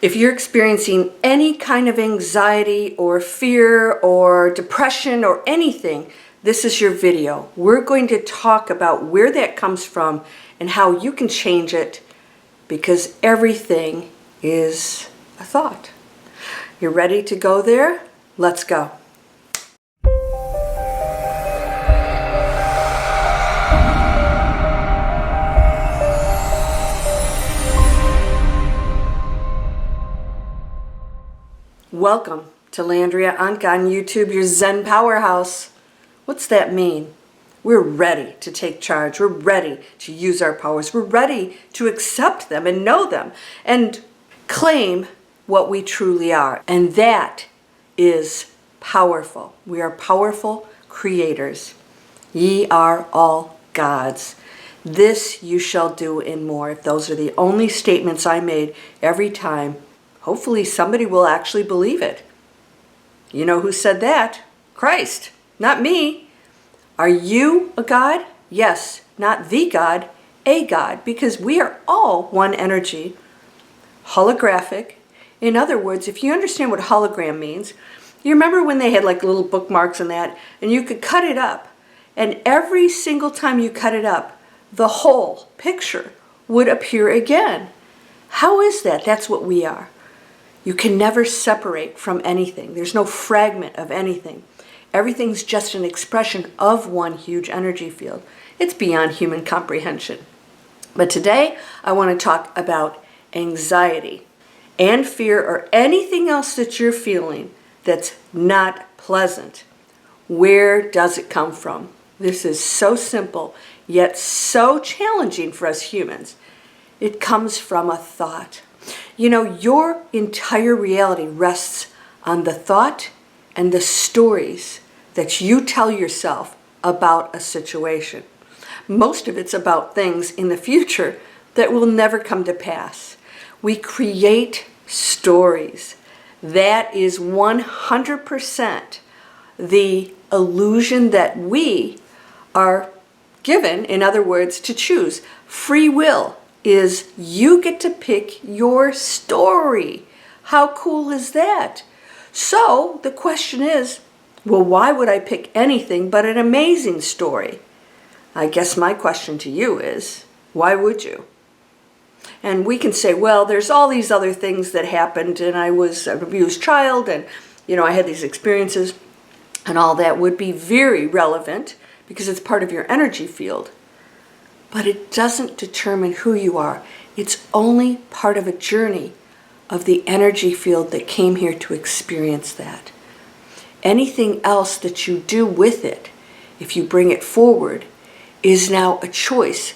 If you're experiencing any kind of anxiety or fear or depression or anything, this is your video. We're going to talk about where that comes from and how you can change it, because everything is a thought. You're ready to go there? Let's go. Welcome to Landria Onkka on YouTube, your Zen powerhouse. What's that mean? We're ready to take charge. We're ready to use our powers. We're ready to accept them and know them and claim what we truly are. And that is powerful. We are powerful creators. Ye are all gods. This you shall do and more. If those are the only statements I made every time, hopefully somebody will actually believe it. You know who said that? Christ, not me. Are you a God? Yes, not the God, a God, because we are all one energy, holographic. In other words, if you understand what hologram means, you remember when they had like little bookmarks and that, and you could cut it up, and every single time you cut it up, the whole picture would appear again. How is that? That's what we are. You can never separate from anything. There's no fragment of anything. Everything's just an expression of one huge energy field. It's beyond human comprehension. But today, I want to talk about anxiety and fear or anything else that you're feeling that's not pleasant. Where does it come from? This is so simple, yet so challenging for us humans. It comes from a thought. You know, your entire reality rests on the thought and the stories that you tell yourself about a situation. Most of it's about things in the future that will never come to pass. We create stories. That is 100% the illusion that we are given, in other words, to choose. Free will is you get to pick your story. How cool is that? So the question is, well, why would I pick anything but an amazing story? I guess my question to you is, why would you? And we can say, well, there's all these other things that happened, and I was an abused child, and I had these experiences, and all that would be very relevant because it's part of your energy field. But it doesn't determine who you are. It's only part of a journey of the energy field that came here to experience that. Anything else that you do with it, if you bring it forward, is now a choice.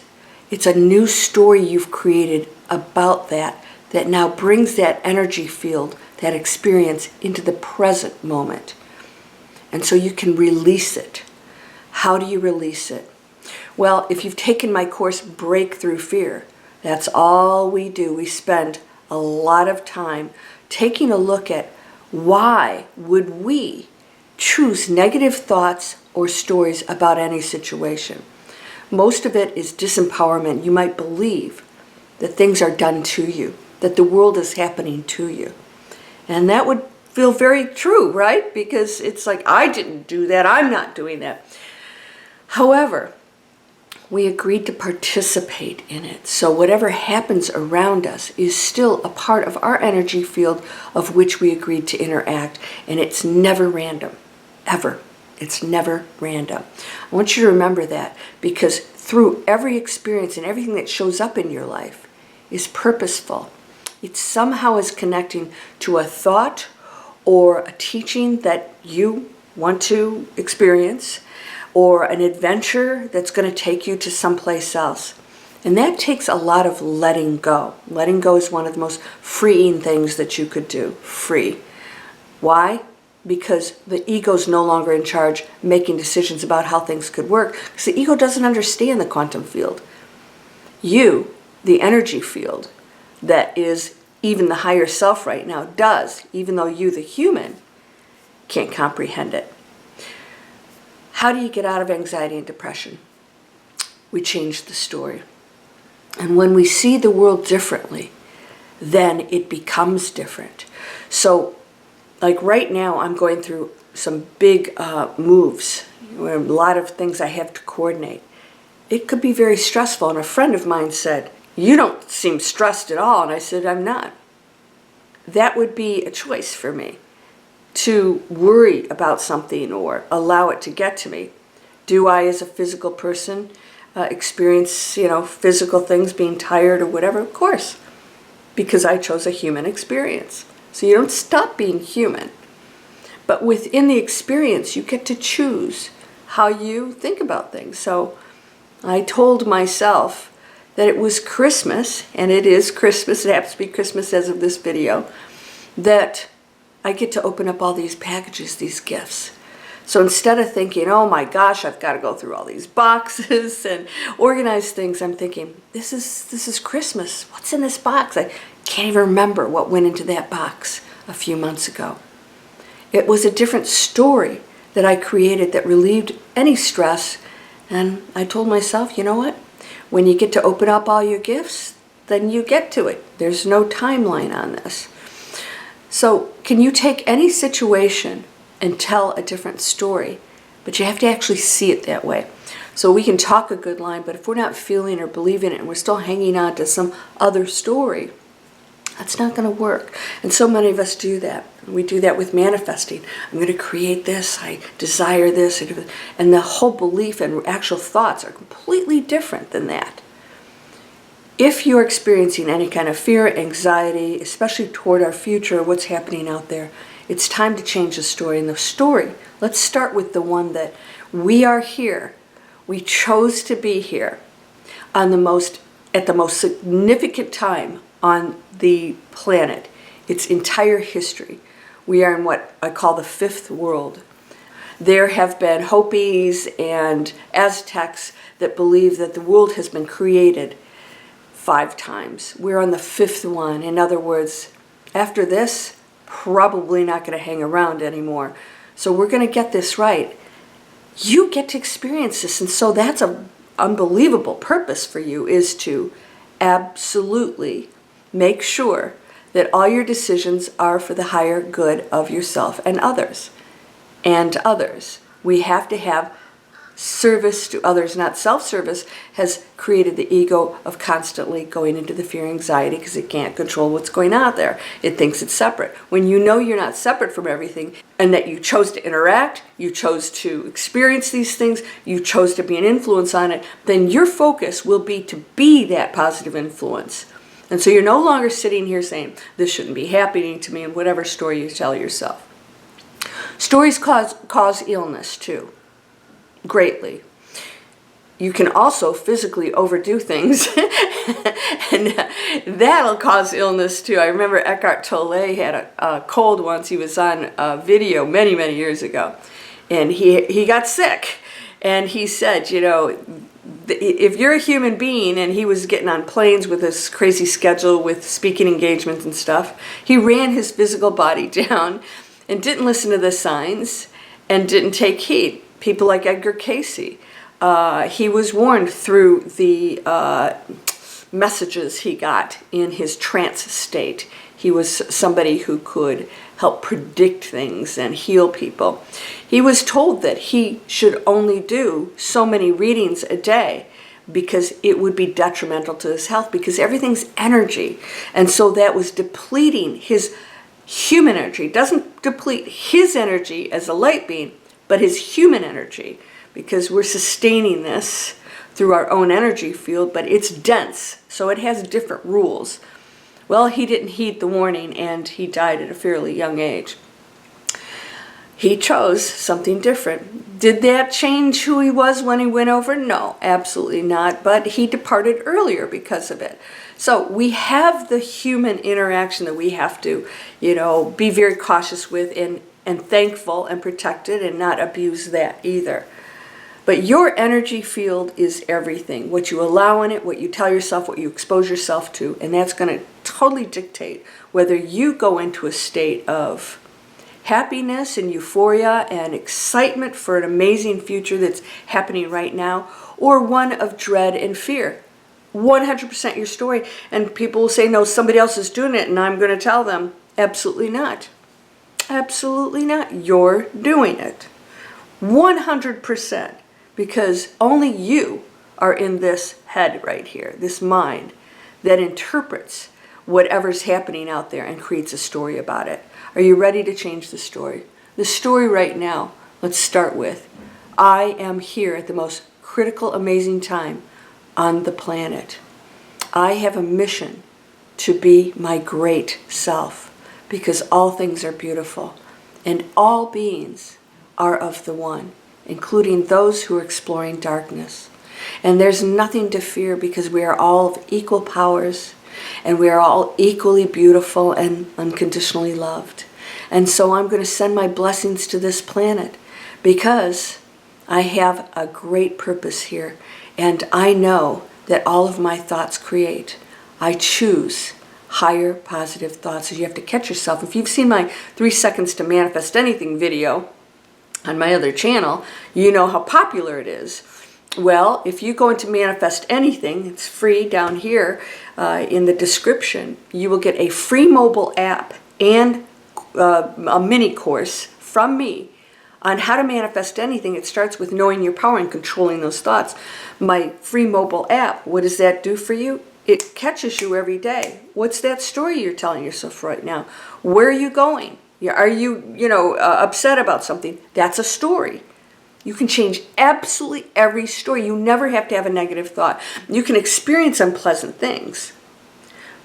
It's a new story you've created about that now brings that energy field, that experience, into the present moment. And so you can release it. How do you release it? Well, if you've taken my course, Breakthrough Fear, that's all we do. We spend a lot of time taking a look at why would we choose negative thoughts or stories about any situation. Most of it is disempowerment. You might believe that things are done to you, that the world is happening to you. And that would feel very true, right? Because it's like, I didn't do that. I'm not doing that. However, we agreed to participate in it. So whatever happens around us is still a part of our energy field of which we agreed to interact. And it's never random, ever. It's never random. I want you to remember that, because through every experience and everything that shows up in your life is purposeful. It somehow is connecting to a thought or a teaching that you want to experience, or an adventure that's going to take you to someplace else. And that takes a lot of letting go. Letting go is one of the most freeing things that you could do. Free. Why? Because the ego's no longer in charge making decisions about how things could work, because the ego doesn't understand the quantum field. You, the energy field, that is even the higher self right now, does, even though you, the human, can't comprehend it. How do you get out of anxiety and depression? We change the story. And when we see the world differently, then it becomes different. So, like right now, I'm going through some big moves, a lot of things I have to coordinate. It could be very stressful, and a friend of mine said, "You don't seem stressed at all," and I said, "I'm not." That would be a choice for me, to worry about something or allow it to get to me. Do I, as a physical person, experience, physical things, being tired or whatever? Of course, because I chose a human experience. So you don't stop being human. But within the experience, you get to choose how you think about things. So I told myself that it was Christmas, and it is Christmas, it happens to be Christmas as of this video, that I get to open up all these packages, these gifts. So instead of thinking, oh my gosh, I've got to go through all these boxes and organize things, I'm thinking, this is Christmas. What's in this box? I can't even remember what went into that box a few months ago. It was a different story that I created that relieved any stress. And I told myself, you know what? When you get to open up all your gifts, then you get to it. There's no timeline on this. So can you take any situation and tell a different story? But you have to actually see it that way. So we can talk a good line, but if we're not feeling or believing it and we're still hanging on to some other story, that's not going to work. And so many of us do that. We do that with manifesting. I'm going to create this, I desire this, and the whole belief and actual thoughts are completely different than that. If you're experiencing any kind of fear, anxiety, especially toward our future, what's happening out there, it's time to change the story. And the story, let's start with the one that we are here. We chose to be here at the most significant time on the planet, its entire history. We are in what I call the fifth world. There have been Hopis and Aztecs that believe that the world has been created 5 times. We're on the 5th one. In other words, after this, probably not going to hang around anymore. So we're going to get this right. You get to experience this, and so that's an unbelievable purpose for you, is to absolutely make sure that all your decisions are for the higher good of yourself and others. We have to have service to others, not self-service, has created the ego of constantly going into the fear and anxiety because it can't control what's going on out there. It thinks it's separate. When you know you're not separate from everything and that you chose to interact, you chose to experience these things, you chose to be an influence on it, then your focus will be to be that positive influence. And so you're no longer sitting here saying, this shouldn't be happening to me, and whatever story you tell yourself. Stories cause illness too. Greatly. You can also physically overdo things and that'll cause illness too. I remember Eckhart Tolle had a cold once. He was on a video many, many years ago, and he got sick, and he said, if you're a human being, and he was getting on planes with this crazy schedule with speaking engagements and stuff, he ran his physical body down and didn't listen to the signs and didn't take heed. People like Edgar Cayce, he was warned through the messages he got in his trance state. He was somebody who could help predict things and heal people. He was told that he should only do so many readings a day because it would be detrimental to his health, because everything's energy. And so that was depleting his human energy. It doesn't deplete his energy as a light being, but his human energy, because we're sustaining this through our own energy field, but it's dense, so it has different rules. Well, he didn't heed the warning, and he died at a fairly young age. He chose something different. Did that change who he was when he went over? No, absolutely not, but he departed earlier because of it. So we have the human interaction that we have to, be very cautious with and thankful and protected, and not abuse that either. But your energy field is everything. What you allow in it, what you tell yourself, what you expose yourself to, and that's going to totally dictate whether you go into a state of happiness and euphoria and excitement for an amazing future that's happening right now, or one of dread and fear. 100% your story. And people will say, no, somebody else is doing it, and I'm going to tell them. Absolutely not. Absolutely not. You're doing it. 100%. Because only you are in this head right here, this mind, that interprets whatever's happening out there and creates a story about it. Are you ready to change the story? The story right now, let's start with, I am here at the most critical, amazing time on the planet. I have a mission to be my great self, because all things are beautiful and all beings are of the one, including those who are exploring darkness. And there's nothing to fear, because we are all of equal powers, and we are all equally beautiful and unconditionally loved. And so I'm going to send my blessings to this planet, because I have a great purpose here, and I know that all of my thoughts create. I choose higher positive thoughts. So you have to catch yourself. If you've seen my 3 seconds to manifest anything video on my other channel, you know how popular it is. Well, if you go into Manifest Anything, it's free down here in the description, you will get a free mobile app and a mini course from me on how to manifest anything. It starts with knowing your power and controlling those thoughts. My free mobile app, what does that do for you? It catches you every day. What's that story you're telling yourself right now? Where are you going? Are you, upset about something? That's a story. You can change absolutely every story. You never have to have a negative thought. You can experience unpleasant things,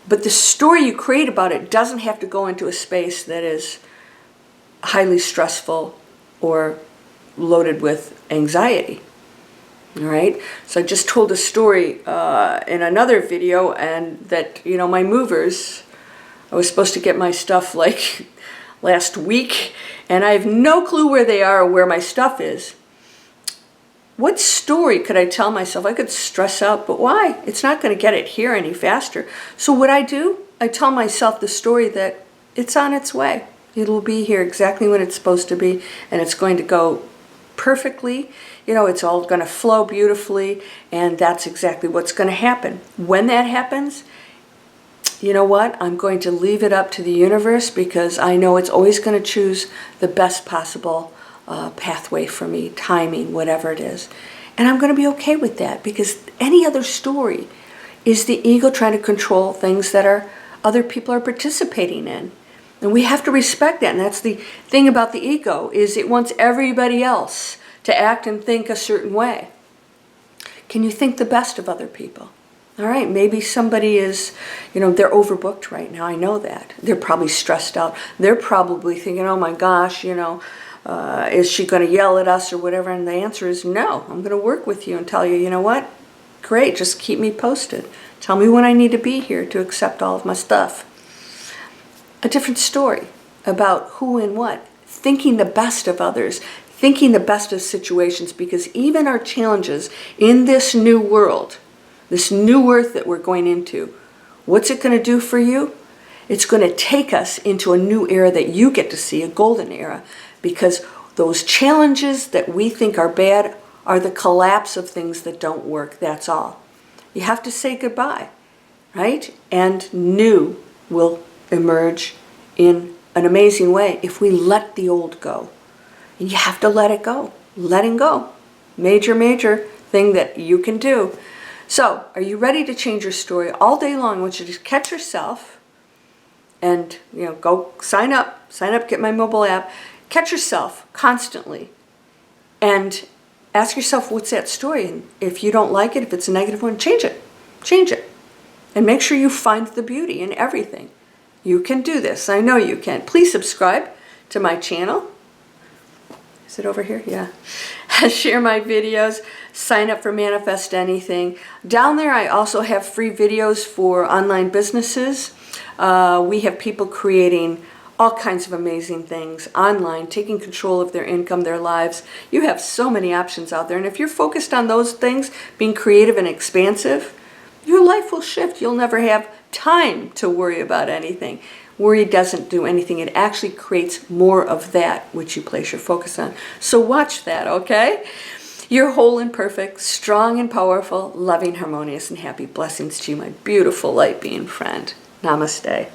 but the story you create about it doesn't have to go into a space that is highly stressful or loaded with anxiety. All right. So I just told a story in another video, and that, my movers, I was supposed to get my stuff like last week, and I have no clue where they are or where my stuff is. What story could I tell myself? I could stress out, but why? It's not going to get it here any faster. So what I do, I tell myself the story that it's on its way. It'll be here exactly when it's supposed to be, and it's going to go perfectly. It's all going to flow beautifully, and that's exactly what's going to happen. When that happens, you know what? I'm going to leave it up to the universe, because I know it's always going to choose the best possible pathway for me, timing, whatever it is. And I'm going to be okay with that, because any other story is the ego trying to control things that other people are participating in. And we have to respect that. And that's the thing about the ego, is it wants everybody else to act and think a certain way. Can you think the best of other people? All right, maybe somebody is, they're overbooked right now. I know that. They're probably stressed out. They're probably thinking, oh my gosh, is she going to yell at us or whatever? And the answer is no. I'm going to work with you and tell you, you know what? Great, just keep me posted. Tell me when I need to be here to accept all of my stuff. A different story about who and what. Thinking the best of others. Thinking the best of situations, because even our challenges in this new world, this new earth that we're going into, what's it going to do for you? It's going to take us into a new era that you get to see, a golden era, because those challenges that we think are bad are the collapse of things that don't work. That's all. You have to say goodbye, right? And new will emerge in an amazing way if we let the old go. And you have to let it go. Letting go. Major, major thing that you can do. So, are you ready to change your story? All day long, I want you to catch yourself and, go sign up, get my mobile app. Catch yourself constantly and ask yourself, what's that story? And if you don't like it, if it's a negative one, change it. Change it. And make sure you find the beauty in everything. You can do this. I know you can. Please subscribe to my channel. Is it over here? Yeah. Share my videos. Sign up for Manifest Anything. Down there, I also have free videos for online businesses. We have people creating all kinds of amazing things online, taking control of their income, their lives. You have so many options out there. And if you're focused on those things, being creative and expansive, your life will shift. You'll never have time to worry about anything. Worry doesn't do anything. It actually creates more of that which you place your focus on. So watch that, okay? You're whole and perfect, strong and powerful, loving, harmonious, and happy. Blessings to you, my beautiful light being friend. Namaste.